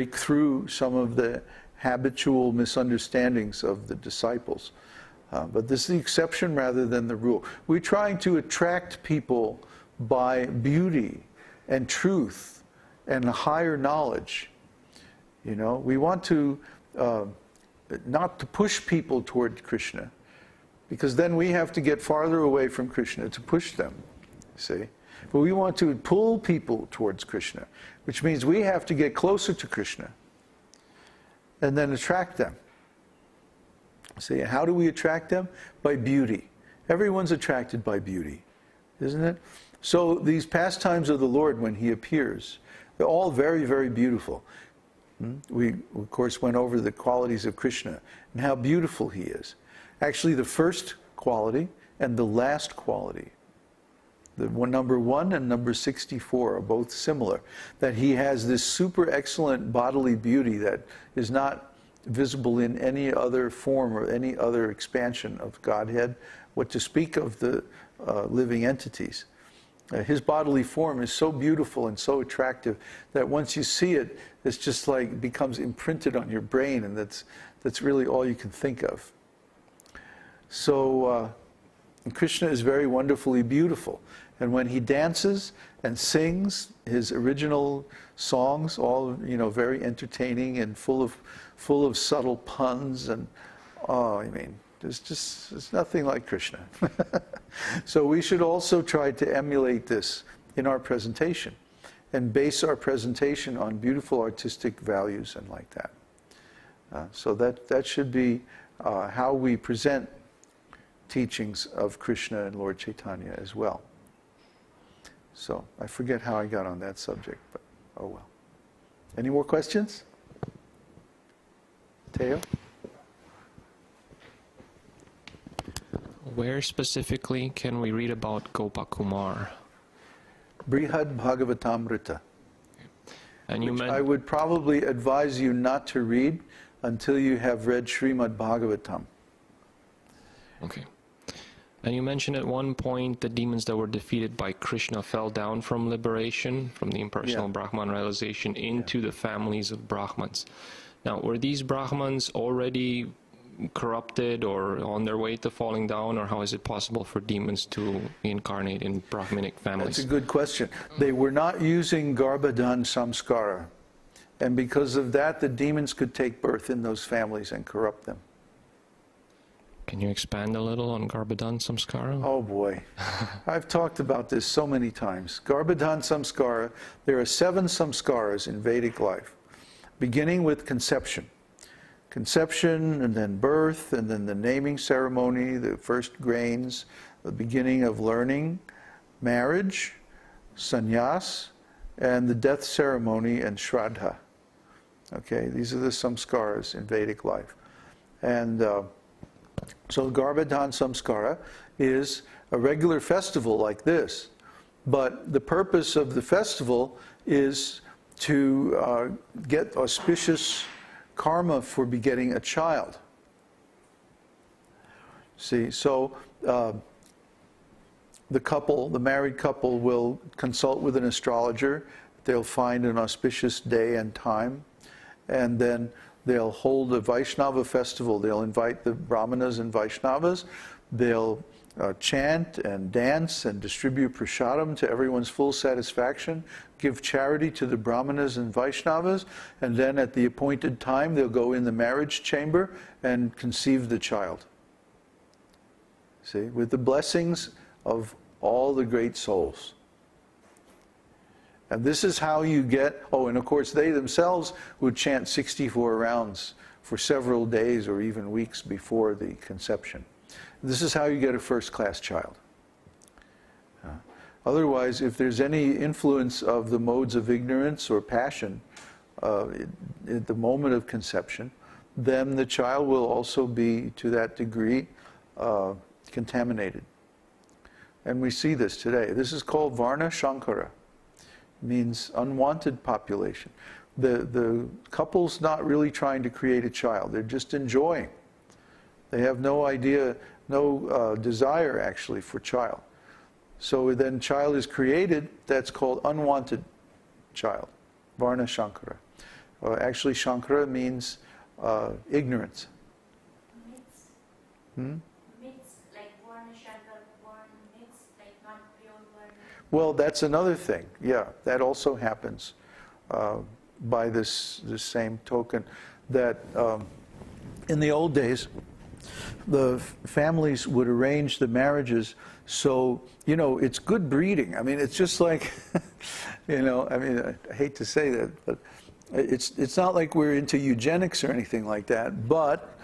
break through some of the habitual misunderstandings of the disciples. But this is the exception rather than the rule. We're trying to attract people by beauty and truth and higher knowledge. You know, we want to not to push people toward Krishna, because then we have to get farther away from Krishna to push them, see? But we want to pull people towards Krishna, which means we have to get closer to Krishna and then attract them. See, how do we attract them? By beauty. Everyone's attracted by beauty, isn't it? So these pastimes of the Lord, when He appears, they're all very, very beautiful. We, of course, went over the qualities of Krishna and how beautiful He is. Actually, the first quality and the last quality, the number 1 and number 64 are both similar. That He has this super excellent bodily beauty that is not visible in any other form or any other expansion of Godhead, what to speak of the living entities. His bodily form is so beautiful and so attractive that once you see it, it's just like becomes imprinted on your brain, and that's really all you can think of. So Krishna is very wonderfully beautiful, and when He dances and sings his original songs, all very entertaining and full of subtle puns, and I mean, there's nothing like Krishna. So we should also try to emulate this in our presentation and base our presentation on beautiful artistic values and like that. So that should be how we present teachings of Krishna and Lord Chaitanya as well. So I forget how I got on that subject, but oh well. Any more questions? Teo? Where specifically can we read about Gopakumar? Bṛhad-Bhāgavatamṛta. And you I would probably advise you not to read until you have read Srimad Bhagavatam. Okay. And you mentioned at one point the demons that were defeated by Krishna fell down from liberation, from the impersonal Brahman realization, into the families of Brahmans. Now, were these Brahmans already corrupted or on their way to falling down, or how is it possible for demons to incarnate in Brahminic families? That's a good question. They were not using Garbhadhan samskara, and because of that, the demons could take birth in those families and corrupt them. Can you expand a little on Garbhadhan samskara? Oh boy, I've talked about this so many times. Garbhadhan samskara, there are 7 samskaras in Vedic life, beginning with conception. Conception, and then birth, and then the naming ceremony, the first grains, the beginning of learning, marriage, sannyas, and the death ceremony and shraddha. Okay, these are the samskaras in Vedic life. And so Garbhadhan samskara is a regular festival like this, but the purpose of the festival is to get auspicious karma for begetting a child. See, so the married couple will consult with an astrologer. They'll find an auspicious day and time, and then they'll hold a Vaishnava festival. They'll invite the Brahmanas and Vaishnavas. They'll chant and dance and distribute prasadam to everyone's full satisfaction, give charity to the Brahmanas and Vaishnavas, and then at the appointed time they'll go in the marriage chamber and conceive the child. See, with the blessings of all the great souls. And this is how you get, oh, and of course they themselves would chant 64 rounds for several days or even weeks before the conception. This is how you get a first-class child. Otherwise, if there's any influence of the modes of ignorance or passion at the moment of conception, then the child will also be, to that degree, contaminated. And we see this today. This is called Varna Shankara. It means unwanted population. The couple's not really trying to create a child. They're just enjoying. They have no idea, no desire actually for child. So then child is created, that's called unwanted child, Varna Shankara. Actually, Shankara means ignorance. Myths, like Varna Shankar, myths, like not pure Varna. Well, that's another thing. Yeah, that also happens by this same token. That in the old days, the families would arrange the marriages so, you know, it's good breeding. I mean, it's just like, you know, I mean, I hate to say that, but it's not like we're into eugenics or anything like that. But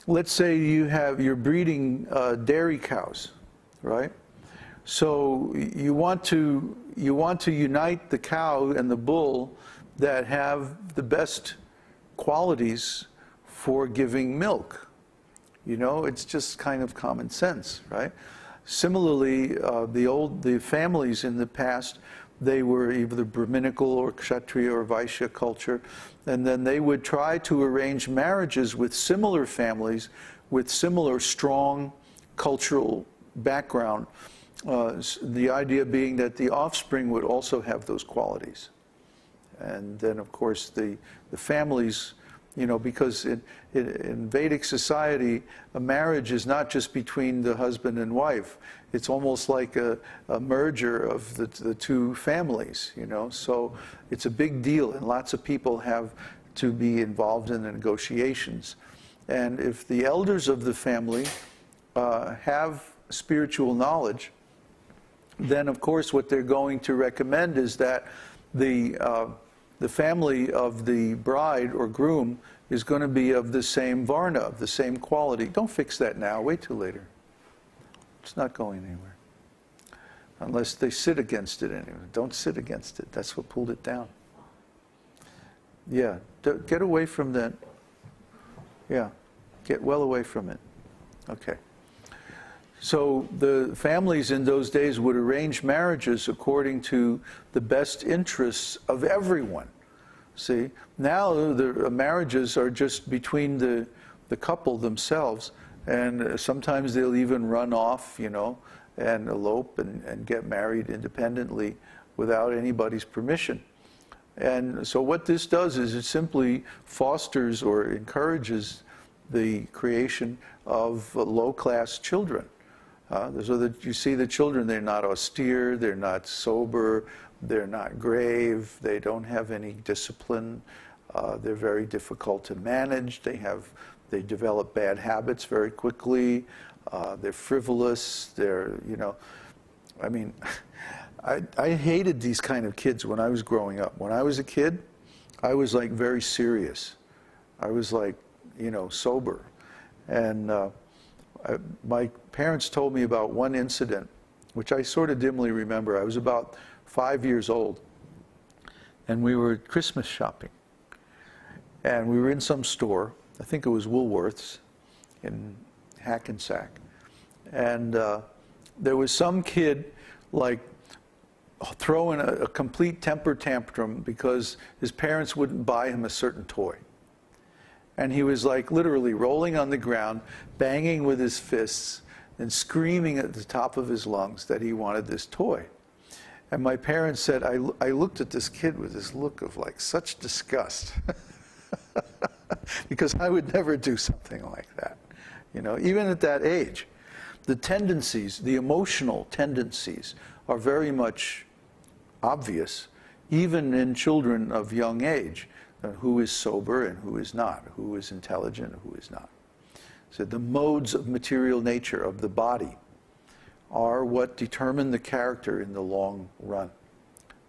let's say you're breeding dairy cows, right? So you want to unite the cow and the bull that have the best qualities for giving milk. You know, it's just kind of common sense, right? Similarly, the families in the past, they were either Brahminical or Kshatriya or Vaishya culture, and then they would try to arrange marriages with similar families with similar strong cultural background. The idea being that the offspring would also have those qualities. And then, of course, the families, you know, because in Vedic society, a marriage is not just between the husband and wife. It's almost like a merger of the two families, you know. So it's a big deal, and lots of people have to be involved in the negotiations. And if the elders of the family have spiritual knowledge, then, of course, what they're going to recommend is that the family of the bride or groom is going to be of the same varna, of the same quality. Don't fix that now. Wait till later. It's not going anywhere. Unless they sit against it anyway. Don't sit against it. That's what pulled it down. Yeah. Get away from that. Yeah. Get well away from it. Okay. So the families in those days would arrange marriages according to the best interests of everyone. See, now the marriages are just between the couple themselves, and sometimes they'll even run off, you know, and elope and get married independently without anybody's permission. And so what this does is it simply fosters or encourages the creation of low-class children. So that you see the children, they're not austere, they're not sober, they're not grave, they don't have any discipline, they're very difficult to manage, they develop bad habits very quickly, they're frivolous, they're, you know, I mean, I hated these kind of kids when I was growing up. When I was a kid, I was like very serious. I was like, you know, sober. And my parents told me about one incident, which I sort of dimly remember. I was about 5 years old, and we were Christmas shopping. And we were in some store, I think it was Woolworths in Hackensack. And there was some kid, like, throwing a complete temper tantrum because his parents wouldn't buy him a certain toy. And he was like literally rolling on the ground, banging with his fists, and screaming at the top of his lungs that he wanted this toy. And my parents said, I looked at this kid with this look of like such disgust. Because I would never do something like that. You know, even at that age. The tendencies, the emotional tendencies are very much obvious, even in children of young age. Who is sober and who is not, who is intelligent and who is not. So the modes of material nature of the body are what determine the character in the long run,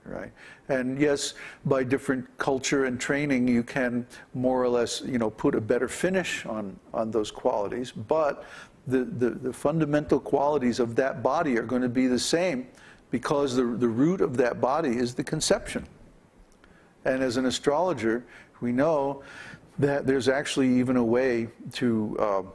right? And yes, by different culture and training, you can more or less, you know, put a better finish on those qualities, but the fundamental qualities of that body are going to be the same because the root of that body is the conception. And as an astrologer, we know that there's actually even a way to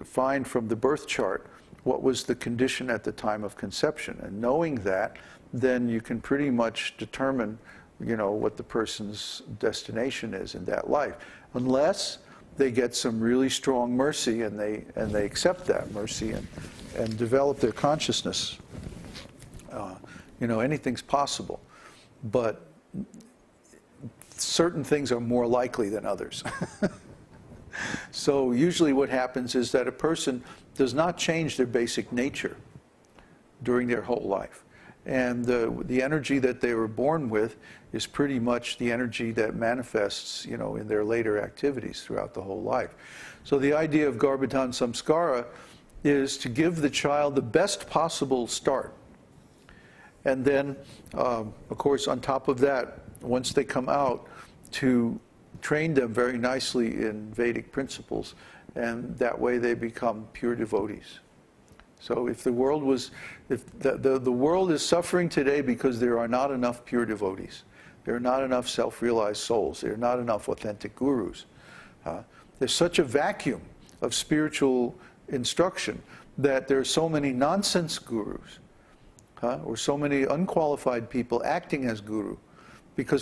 find from the birth chart what was the condition at the time of conception. And knowing that, then you can pretty much determine, you know, what the person's destination is in that life. Unless they get some really strong mercy and they accept that mercy and develop their consciousness. You know, anything's possible. But certain things are more likely than others. So usually what happens is that a person does not change their basic nature during their whole life. And the energy that they were born with is pretty much the energy that manifests, you know, in their later activities throughout the whole life. So the idea of Garbhadhan Samskara is to give the child the best possible start. And then, of course, on top of that, once they come out, to train them very nicely in Vedic principles, and that way they become pure devotees. So if the world was, if the world is suffering today because there are not enough pure devotees, there are not enough self-realized souls, there are not enough authentic gurus. There's such a vacuum of spiritual instruction that there are so many nonsense gurus, or so many unqualified people acting as guru, because